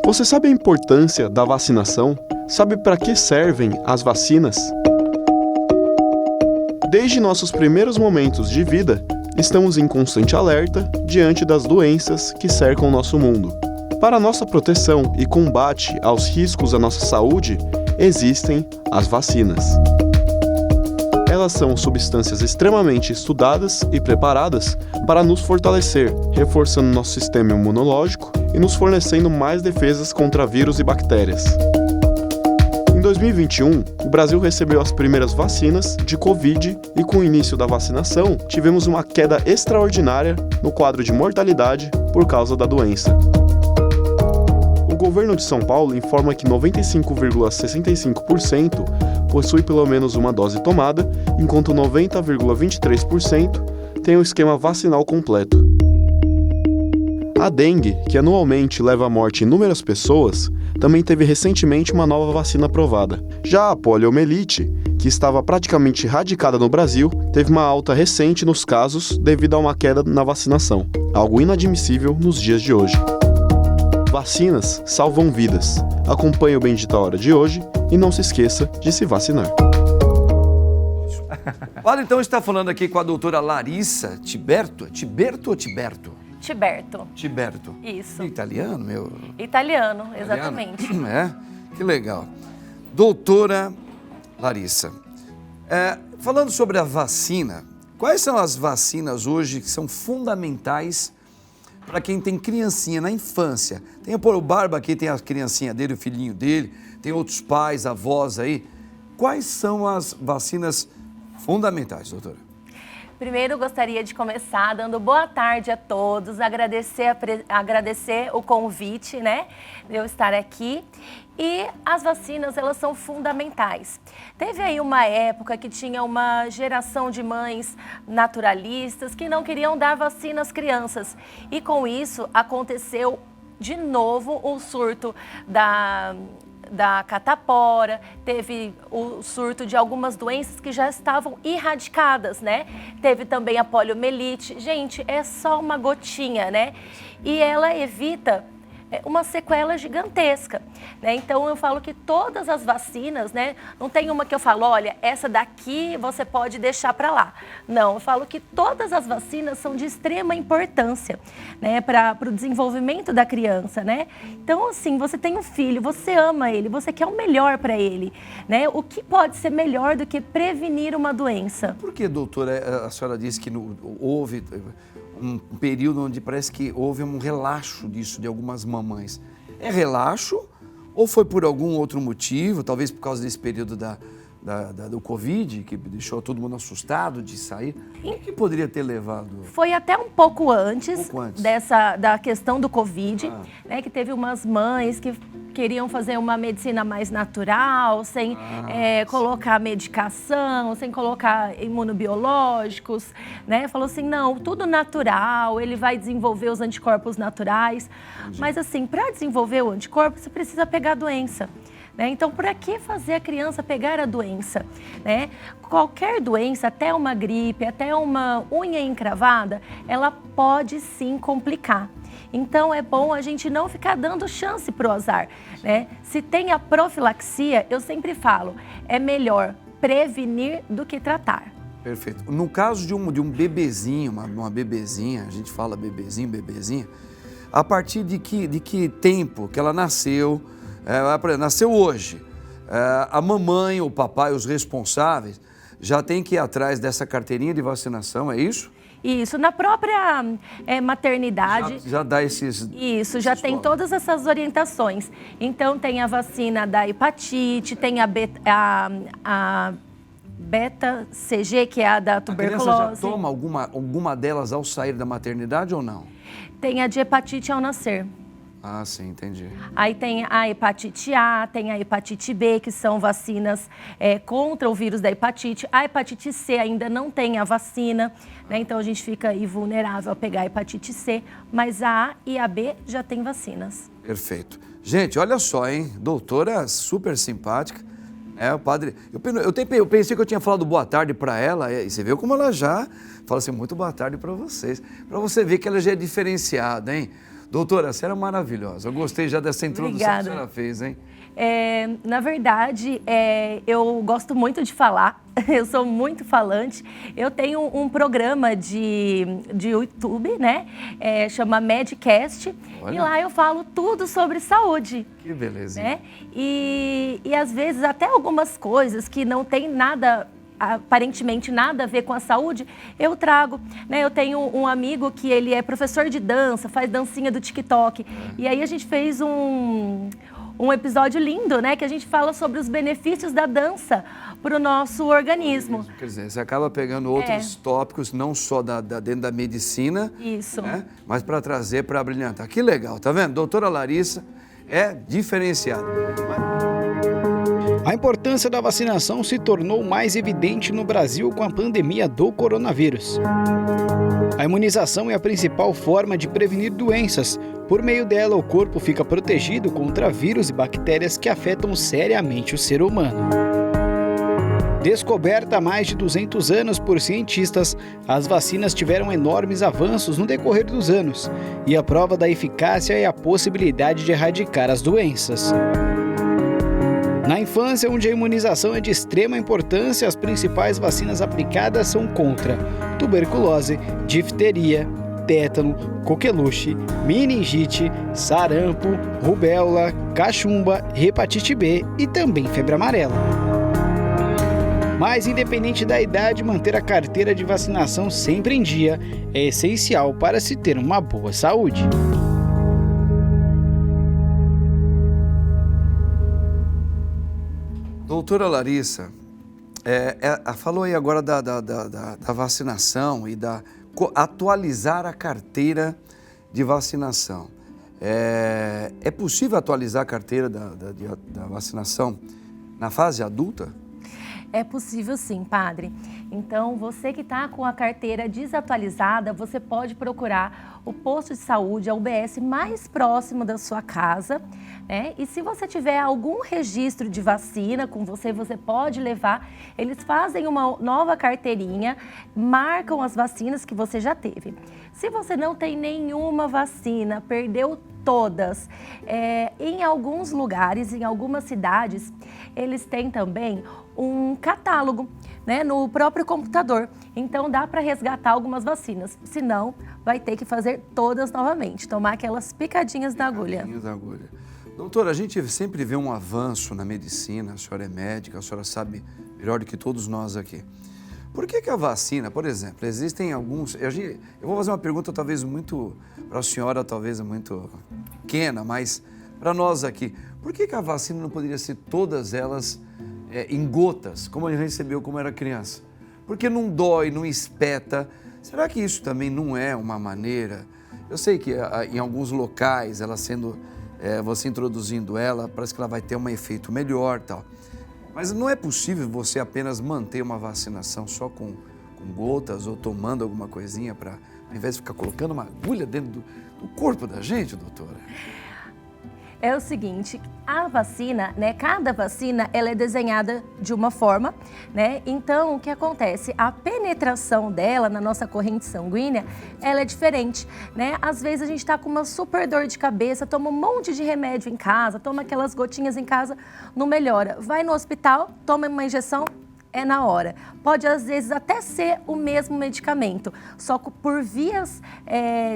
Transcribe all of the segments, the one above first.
Você sabe a importância da vacinação? Sabe para que servem as vacinas? Desde nossos primeiros momentos de vida, estamos em constante alerta diante das doenças que cercam nosso mundo. Para nossa proteção e combate aos riscos à nossa saúde, existem as vacinas. Elas são substâncias extremamente estudadas e preparadas para nos fortalecer, reforçando nosso sistema imunológico e nos fornecendo mais defesas contra vírus e bactérias. Em 2021, o Brasil recebeu as primeiras vacinas de Covid e, com o início da vacinação, tivemos uma queda extraordinária no quadro de mortalidade por causa da doença. O governo de São Paulo informa que 95,65% possui pelo menos uma dose tomada, enquanto 90,23% tem o esquema vacinal completo. A dengue, que anualmente leva à morte inúmeras pessoas, também teve recentemente uma nova vacina aprovada. Já a poliomielite, que estava praticamente erradicada no Brasil, teve uma alta recente nos casos devido a uma queda na vacinação, algo inadmissível nos dias de hoje. Vacinas salvam vidas. Acompanhe o Bendita Hora de hoje e não se esqueça de se vacinar. Padre, então está falando aqui com a doutora Larissa Tiberto. Tiberto ou Tiberto? Tiberto. Tiberto. Isso. Italiano, meu? Italiano, exatamente. É? Que legal. Doutora Larissa, falando sobre a vacina, quais são as vacinas hoje que são fundamentais para quem tem criancinha na infância? Tem o Barba aqui, tem a criancinha dele, o filhinho dele, tem outros pais, avós aí. Quais são as vacinas fundamentais, doutora? Primeiro, gostaria de começar dando boa tarde a todos, agradecer o convite, né, de eu estar aqui. E as vacinas, elas são fundamentais. Teve aí uma época que tinha uma geração de mães naturalistas que não queriam dar vacina às crianças. E com isso, aconteceu de novo o surto da catapora, teve o surto de algumas doenças que já estavam erradicadas, né? Teve também a poliomielite. Gente, é só uma gotinha, né? E ela evita uma sequela gigantesca, né? Então eu falo que todas as vacinas, né? Não tem uma que eu falo, olha, essa daqui você pode deixar para lá. Não, eu falo que todas as vacinas são de extrema importância, né? Para o desenvolvimento da criança, né? Então, assim, você tem um filho, você ama ele, você quer o melhor para ele, né? O que pode ser melhor do que prevenir uma doença? Por que, doutora, a senhora disse que houve um período onde parece que houve um relaxo disso de algumas mamães? É relaxo ou foi por algum outro motivo, talvez por causa desse período do Covid, que deixou todo mundo assustado de sair? O que poderia ter levado? Foi até um pouco antes, da questão do Covid, né, que teve umas mães que queriam fazer uma medicina mais natural, sem colocar medicação, sem colocar imunobiológicos, né? Falou assim, não, tudo natural, ele vai desenvolver os anticorpos naturais. Entendi. Mas assim, para desenvolver o anticorpo, você precisa pegar a doença. Né? Então, para que fazer a criança pegar a doença? Né? Qualquer doença, até uma gripe, até uma unha encravada, ela pode sim complicar. Então, é bom a gente não ficar dando chance para o azar. Né? Se tem a profilaxia, eu sempre falo, é melhor prevenir do que tratar. Perfeito. No caso de um bebezinho, uma bebezinha, a gente fala bebezinho, bebezinha, a partir de que tempo que ela nasceu, nasceu hoje, a mamãe, o papai, os responsáveis, já tem que ir atrás dessa carteirinha de vacinação, é isso? Isso, na própria maternidade. Já dá esses... Isso, já tem todas essas orientações. Então, tem a vacina da hepatite, tem a beta-CG, que é a da tuberculose. A criança já toma alguma delas ao sair da maternidade ou não? Tem a de hepatite ao nascer. Ah, sim, entendi. Aí tem a hepatite A, tem a hepatite B, que são vacinas contra o vírus da hepatite. A hepatite C ainda não tem a vacina, né? Então a gente fica aí vulnerável a pegar a hepatite C, mas a A e a B já tem vacinas. Perfeito. Gente, olha só, hein? Doutora super simpática. O padre... Eu pensei que eu tinha falado boa tarde para ela, e você viu como ela já fala assim, muito boa tarde para vocês. Para você ver que ela já é diferenciada, hein? Doutora, a senhora é maravilhosa. Eu gostei já dessa introdução que a senhora fez, hein? Na verdade, eu gosto muito de falar, eu sou muito falante. Eu tenho um programa de YouTube, né? Chama Medcast. Olha. E lá eu falo tudo sobre saúde. Que belezinha. Né? E às vezes até algumas coisas que não tem nada, aparentemente nada a ver com a saúde, eu trago, né? Eu tenho um amigo que ele é professor de dança, faz dancinha do TikTok. E aí a gente fez um episódio lindo, né? Que a gente fala sobre os benefícios da dança para o nosso organismo. Quer dizer, você acaba pegando outros tópicos, não só dentro da medicina, Isso. Né? Mas para trazer, para brilhantar. Que legal, tá vendo? Doutora Larissa é diferenciada. A importância da vacinação se tornou mais evidente no Brasil com a pandemia do coronavírus. A imunização é a principal forma de prevenir doenças. Por meio dela, o corpo fica protegido contra vírus e bactérias que afetam seriamente o ser humano. Descoberta há mais de 200 anos por cientistas, as vacinas tiveram enormes avanços no decorrer dos anos, e a prova da eficácia é a possibilidade de erradicar as doenças. Na infância, onde a imunização é de extrema importância, as principais vacinas aplicadas são contra tuberculose, difteria, tétano, coqueluche, meningite, sarampo, rubéola, cachumba, hepatite B e também febre amarela. Mas, independente da idade, manter a carteira de vacinação sempre em dia é essencial para se ter uma boa saúde. Doutora Larissa, falou aí agora da vacinação e atualizar a carteira de vacinação. É possível atualizar a carteira da vacinação na fase adulta? É possível sim, padre. Então, você que está com a carteira desatualizada, você pode procurar o posto de saúde, a UBS mais próximo da sua casa, né? E se você tiver algum registro de vacina com você, você pode levar. Eles fazem uma nova carteirinha, marcam as vacinas que você já teve. Se você não tem nenhuma vacina, perdeu todas, em alguns lugares, em algumas cidades, eles têm também um catálogo, né, no próprio computador. Então dá para resgatar algumas vacinas. Se não, vai ter que fazer todas novamente, tomar aquelas picadinhas da agulha. Picadinhas da agulha. Doutora, a gente sempre vê um avanço na medicina, a senhora é médica, a senhora sabe melhor do que todos nós aqui. Por que a vacina, por exemplo, existem alguns... Eu vou fazer uma pergunta talvez muito... Para a senhora talvez é muito pequena, mas para nós aqui. Por que a vacina não poderia ser todas elas em gotas, como a gente recebeu como era criança? Porque não dói, não espeta. Será que isso também não é uma maneira? Eu sei que em alguns locais, ela sendo... você introduzindo ela, parece que ela vai ter um efeito melhor e tal. Mas não é possível você apenas manter uma vacinação só com gotas ou tomando alguma coisinha para, ao invés de ficar colocando uma agulha dentro do corpo da gente, doutora? É o seguinte, a vacina, né, cada vacina, ela é desenhada de uma forma, né? Então, o que acontece? A penetração dela na nossa corrente sanguínea, ela é diferente, né? Às vezes a gente tá com uma super dor de cabeça, toma um monte de remédio em casa, toma aquelas gotinhas em casa, não melhora. Vai no hospital, toma uma injeção, é na hora. Pode, às vezes, até ser o mesmo medicamento, só que por vias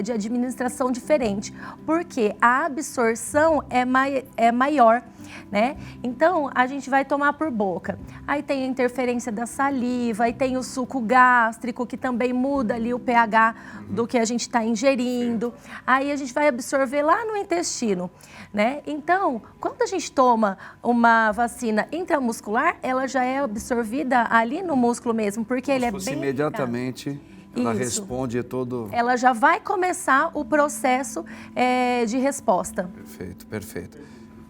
de administração diferente, porque a absorção é maior, né? Então, a gente vai tomar por boca. Aí tem a interferência da saliva, aí tem o suco gástrico, que também muda ali o pH do que a gente está ingerindo. Aí a gente vai absorver lá no intestino, né? Então, quando a gente toma uma vacina intramuscular, ela já é absorvida ali no músculo mesmo, porque ele é bem imediatamente ela Isso. responde todo... Ela já vai começar o processo de resposta. Perfeito, perfeito.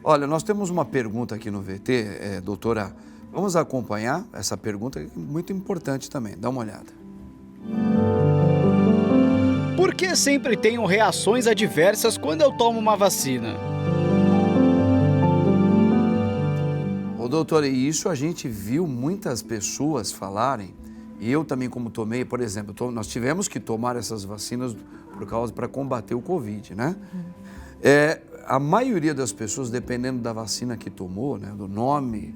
Olha, nós temos uma pergunta aqui no VT, doutora, vamos acompanhar essa pergunta, que é muito importante também, dá uma olhada. Por que sempre tenho reações adversas quando eu tomo uma vacina? Ô, doutora, e isso a gente viu muitas pessoas falarem, e eu também como tomei, por exemplo, nós tivemos que tomar essas vacinas para combater o Covid, né? A maioria das pessoas, dependendo da vacina que tomou, né, do nome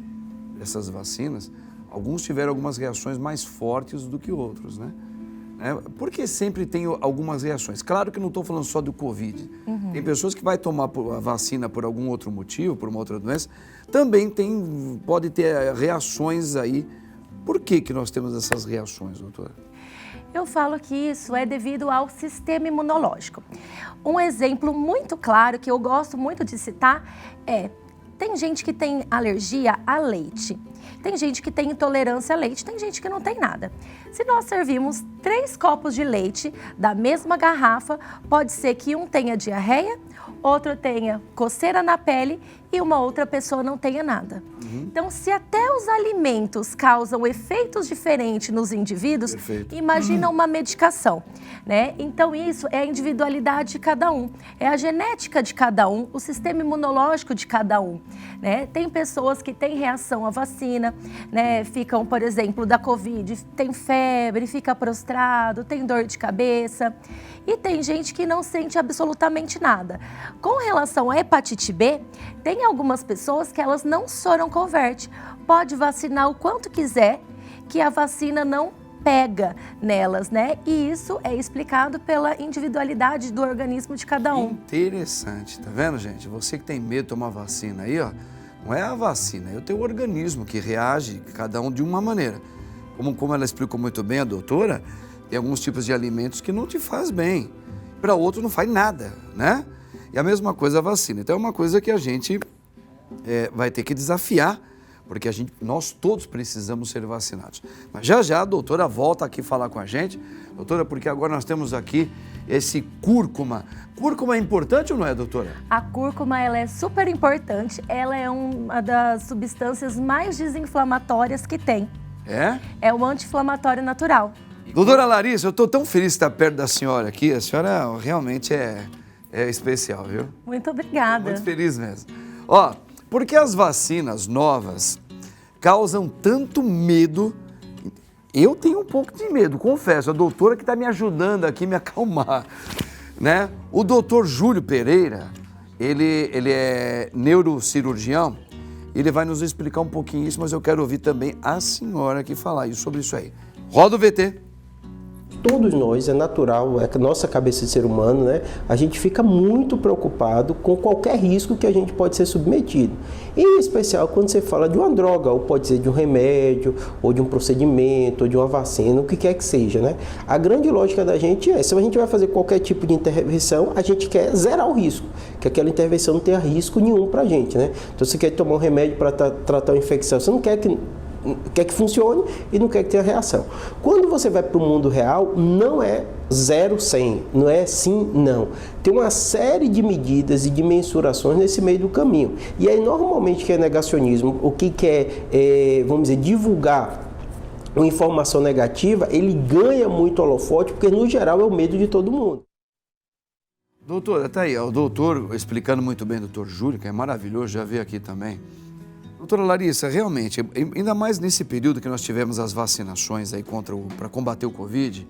dessas vacinas, alguns tiveram algumas reações mais fortes do que outros, né? Porque sempre tem algumas reações. Claro que não estou falando só do Covid. Tem pessoas que vai tomar a vacina por algum outro motivo, por uma outra doença, também pode ter reações aí. Por que nós temos essas reações, doutora? Eu falo que isso é devido ao sistema imunológico. Um exemplo muito claro que eu gosto muito de citar tem gente que tem alergia a leite. Tem gente que tem intolerância a leite, tem gente que não tem nada. Se nós servirmos 3 copos de leite da mesma garrafa, pode ser que um tenha diarreia, outro tenha coceira na pele e uma outra pessoa não tenha nada. Então, se até os alimentos causam efeitos diferentes nos indivíduos, imagina uma medicação, né? Então, isso é a individualidade de cada um, é a genética de cada um, o sistema imunológico de cada um, né? Tem pessoas que têm reação à vacina, né? Ficam, por exemplo, da Covid, tem febre, fica prostrado, tem dor de cabeça. E tem gente que não sente absolutamente nada. Com relação à hepatite B, tem algumas pessoas que elas não soroconvertem. Pode vacinar o quanto quiser, que a vacina não pega nelas, né? E isso é explicado pela individualidade do organismo de cada um. Interessante, tá vendo, gente? Você que tem medo de tomar vacina aí, ó, não é a vacina, é o teu organismo que reage, cada um de uma maneira. Como ela explicou muito bem, a doutora, tem alguns tipos de alimentos que não te faz bem, para outros não faz nada, né? E a mesma coisa a vacina. Então é uma coisa que a gente vai ter que desafiar, porque nós todos precisamos ser vacinados. Mas já a doutora volta aqui falar com a gente. Doutora, porque agora nós temos aqui esse cúrcuma. Cúrcuma é importante ou não é, doutora? A cúrcuma, ela é super importante. Ela é uma das substâncias mais desinflamatórias que tem. É um anti-inflamatório natural. Doutora Larissa, eu estou tão feliz de estar perto da senhora aqui. A senhora realmente é especial, viu? Muito obrigada. Muito feliz mesmo. Ó, por que as vacinas novas causam tanto medo? Eu tenho um pouco de medo, confesso. A doutora que está me ajudando aqui a me acalmar, né? O doutor Júlio Pereira, ele é neurocirurgião. Ele vai nos explicar um pouquinho isso, mas eu quero ouvir também a senhora aqui falar sobre isso aí. Roda o VT. Todos nós, é natural, é a nossa cabeça de ser humano, né? A gente fica muito preocupado com qualquer risco que a gente pode ser submetido. Em especial quando você fala de uma droga, ou pode ser de um remédio, ou de um procedimento, ou de uma vacina, o que quer que seja, né? A grande lógica da gente se a gente vai fazer qualquer tipo de intervenção, a gente quer zerar o risco, que aquela intervenção não tenha risco nenhum pra gente, né? Então você quer tomar um remédio para tratar uma infecção, você não quer que funcione e não quer que tenha reação. Quando você vai para o mundo real, não é 0-100, não é sim, não. Tem uma série de medidas e de mensurações nesse meio do caminho. E aí, normalmente, que é negacionismo, o que quer, vamos dizer, divulgar uma informação negativa, ele ganha muito holofote, porque, no geral, é o medo de todo mundo. Doutora, tá aí, o doutor explicando muito bem, doutor Júlio, que é maravilhoso, já veio aqui também. Doutora Larissa, realmente, ainda mais nesse período que nós tivemos as vacinações aí para combater o Covid,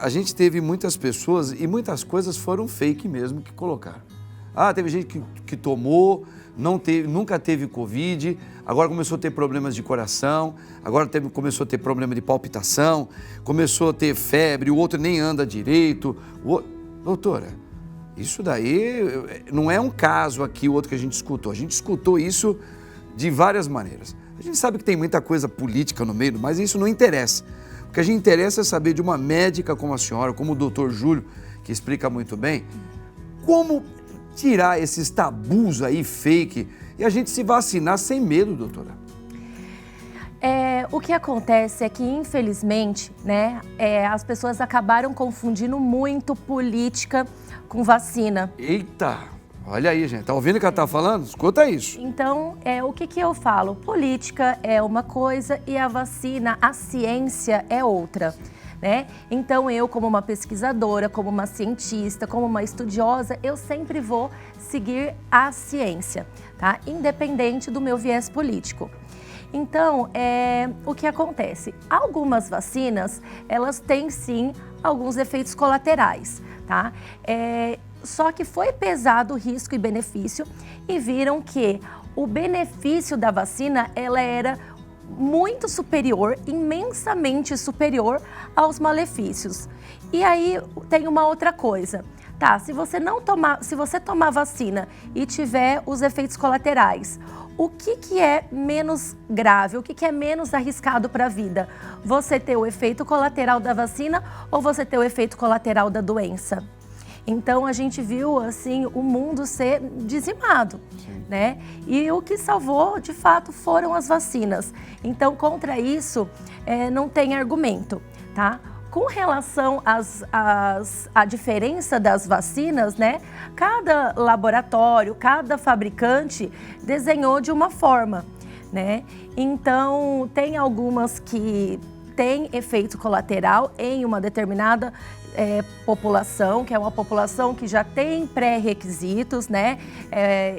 a gente teve muitas pessoas e muitas coisas foram fake mesmo que colocaram. Teve gente que tomou, nunca teve Covid, agora começou a ter problemas de coração, agora começou a ter problema de palpitação, começou a ter febre, o outro nem anda direito. Doutora, isso daí não é um caso aqui, o outro que a gente escutou isso de várias maneiras. A gente sabe que tem muita coisa política no meio, mas isso não interessa. O que a gente interessa é saber de uma médica como a senhora, como o doutor Júlio, que explica muito bem, como tirar esses tabus aí fake e a gente se vacinar sem medo, doutora. O que acontece é que, infelizmente, né, as pessoas acabaram confundindo muito política com vacina. Eita! Olha aí, gente. Tá ouvindo o que ela tá falando? Escuta isso. Então, o que eu falo? Política é uma coisa e a vacina, a ciência é outra, né? Então, eu, como uma pesquisadora, como uma cientista, como uma estudiosa, eu sempre vou seguir a ciência, tá? Independente do meu viés político. Então, o que acontece? Algumas vacinas, elas têm sim alguns efeitos colaterais, tá? só que foi pesado o risco e benefício e viram que o benefício da vacina, ela era muito superior, imensamente superior aos malefícios. E aí tem uma outra coisa. Tá, se você tomar vacina e tiver os efeitos colaterais, o que é menos grave, o que é menos arriscado para a vida? Você ter o efeito colateral da vacina ou você ter o efeito colateral da doença? Então a gente viu assim o mundo ser dizimado, né? E o que salvou, de fato, foram as vacinas. Então contra isso não tem argumento, tá? Com relação à diferença das vacinas, né? Cada laboratório, cada fabricante desenhou de uma forma, né? Então, tem algumas que têm efeito colateral em uma determinada população, que é uma população que já tem pré-requisitos, né?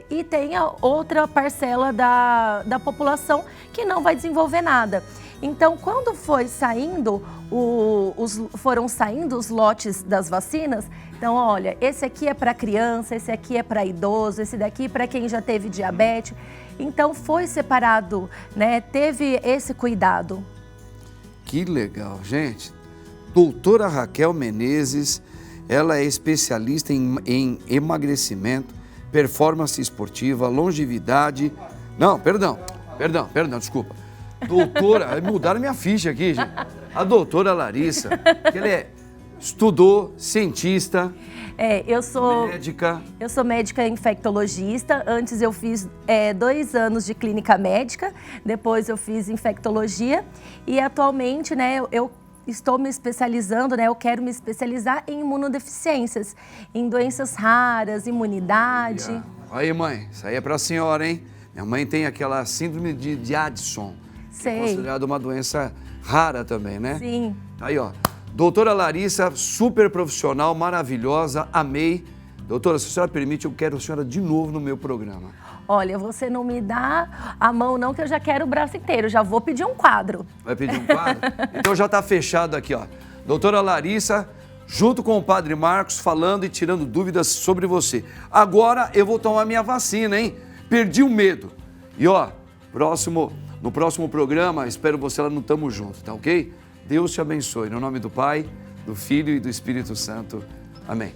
E tem a outra parcela da população que não vai desenvolver nada. Então, quando foram saindo os lotes das vacinas, então, olha, esse aqui é para criança, esse aqui é para idoso, esse daqui para quem já teve diabetes. Então, foi separado, né? Teve esse cuidado. Que legal, gente. Doutora Raquel Menezes, ela é especialista em emagrecimento, performance esportiva, longevidade... Não, perdão, desculpa. Doutora, mudaram minha ficha aqui, gente. A doutora Larissa, que ela estudou, cientista, eu sou médica. Eu sou médica infectologista. Antes eu fiz 2 anos de clínica médica, depois eu fiz infectologia e atualmente, né, eu estou me especializando, né, eu quero me especializar em imunodeficiências, em doenças raras, imunidade. Aí, mãe, isso aí é pra senhora, hein? Minha mãe tem aquela síndrome de Addison. Sei. É considerada uma doença rara também, né? Sim. Aí, ó. Doutora Larissa, super profissional, maravilhosa, amei. Doutora, se a senhora permite, eu quero a senhora de novo no meu programa. Olha, você não me dá a mão não, que eu já quero o braço inteiro. Já vou pedir um quadro. Vai pedir um quadro? Então já tá fechado aqui, ó. Doutora Larissa, junto com o Padre Marcos, falando e tirando dúvidas sobre você. Agora eu vou tomar minha vacina, hein? Perdi o medo. E, ó, no próximo programa, espero você lá no Tamo Junto, tá ok? Deus te abençoe. No nome do Pai, do Filho e do Espírito Santo. Amém.